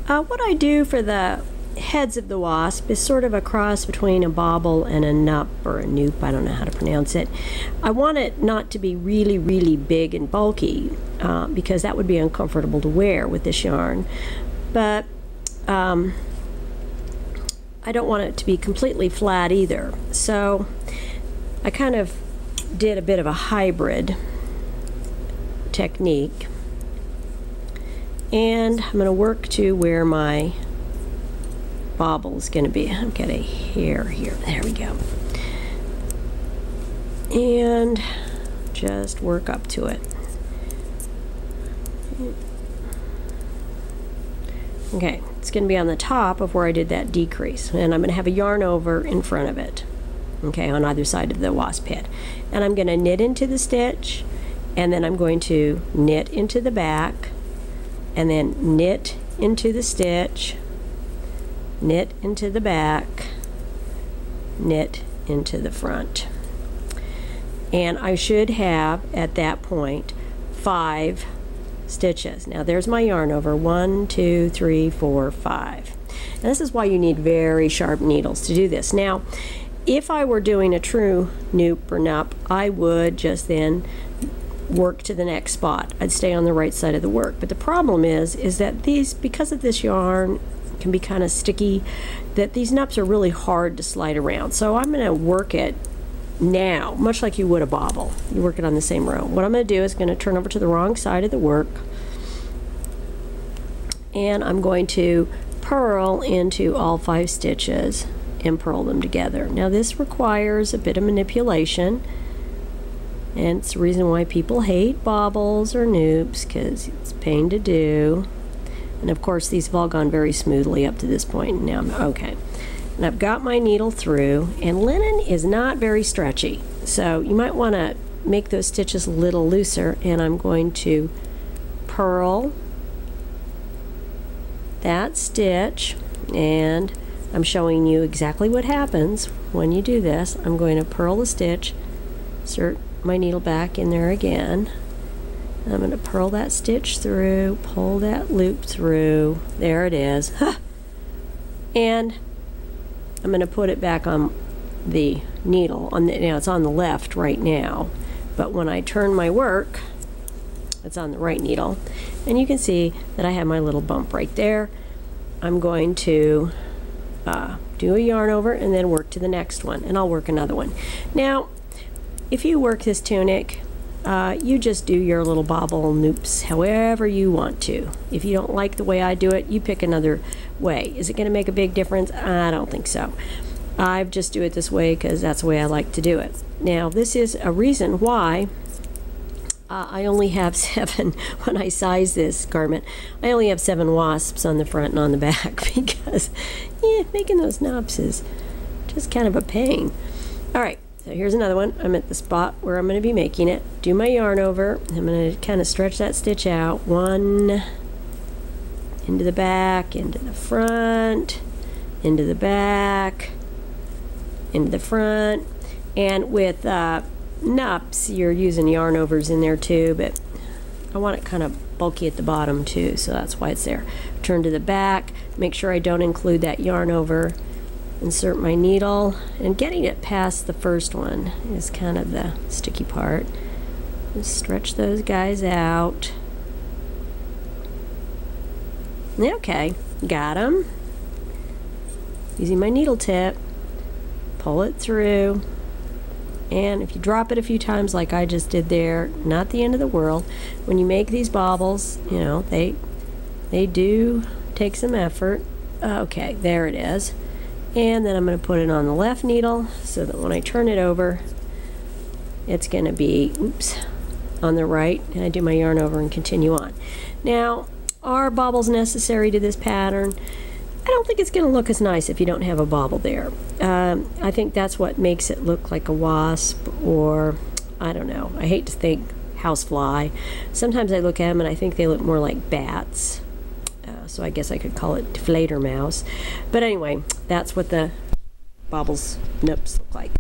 What I do for the heads of the wasp is sort of a cross between a bobble and a nup, or a noop, I don't know how to pronounce it. I want it not to be really, really big and bulky because that would be uncomfortable to wear with this yarn. But I don't want it to be completely flat either. So I kind of did a bit of a hybrid technique. And I'm going to work to where my bobble is going to be. I've got a hair here. There we go. And just work up to it. Okay, it's going to be on the top of where I did that decrease. And I'm going to have a yarn over in front of it. Okay, on either side of the wasp head. And I'm going to knit into the stitch, and then I'm going to knit into the back, and then knit into the stitch, knit into the back, knit into the front. And I should have, at that point, 5 stitches. Now there's my yarn over. 1, 2, 3, 4, 5. And this is why you need very sharp needles to do this. Now, if I were doing a true noop or nup, I would just then work to the next spot. I'd stay on the right side of the work. But the problem is that these, because of this yarn, can be kind of sticky, that these nups are really hard to slide around. So I'm going to work it now, much like you would a bobble. You work it on the same row. What I'm going to do is going to turn over to the wrong side of the work, and I'm going to purl into all 5 stitches and purl them together. Now this requires a bit of manipulation, and it's the reason why people hate bobbles or noops, because it's a pain to do. And of course these have all gone very smoothly up to this point. Now I'm okay. And I've got my needle through, and linen is not very stretchy, so you might want to make those stitches a little looser. And I'm going to purl that stitch, and I'm showing you exactly what happens when you do this. I'm going to purl the stitch, insert my needle back in there again. I'm going to purl that stitch through, pull that loop through. There it is. And I'm going to put it back on the needle. Now it's on the left right now, but when I turn my work, it's on the right needle. And you can see that I have my little bump right there. I'm going to do a yarn over and then work to the next one, and I'll work another one. Now, if you work this tunic, you just do your little bobble noops however you want to. If you don't like the way I do it, you pick another way. Is it going to make a big difference? I don't think so. I just do it this way because that's the way I like to do it. Now this is a reason why I only have 7, when I size this garment, I only have 7 wasps on the front and on the back, because making those knops is just kind of a pain. Alright. So here's another one. I'm at the spot where I'm going to be making it. Do my yarn over. I'm going to kind of stretch that stitch out. 1 into the back, into the front, into the back, into the front. And with nups, you're using yarn overs in there too, but I want it kind of bulky at the bottom too, so that's why it's there. Turn to the back. Make sure I don't include that yarn over. Insert my needle, and getting it past the first one is kind of the sticky part. Just stretch those guys out. Okay, got them. Using my needle tip, pull it through, and if you drop it a few times like I just did there, not the end of the world. When you make these bobbles, you know, they do take some effort. Okay, there it is. And then I'm going to put it on the left needle so that when I turn it over, it's going to be, on the right, and I do my yarn over and continue on. Now, are bobbles necessary to this pattern? I don't think it's going to look as nice if you don't have a bobble there. I think that's what makes it look like a wasp, or I don't know. I hate to think housefly. Sometimes I look at them and I think they look more like bats. So I guess I could call it deflator mouse. But anyway, that's what the bobbles noops look like.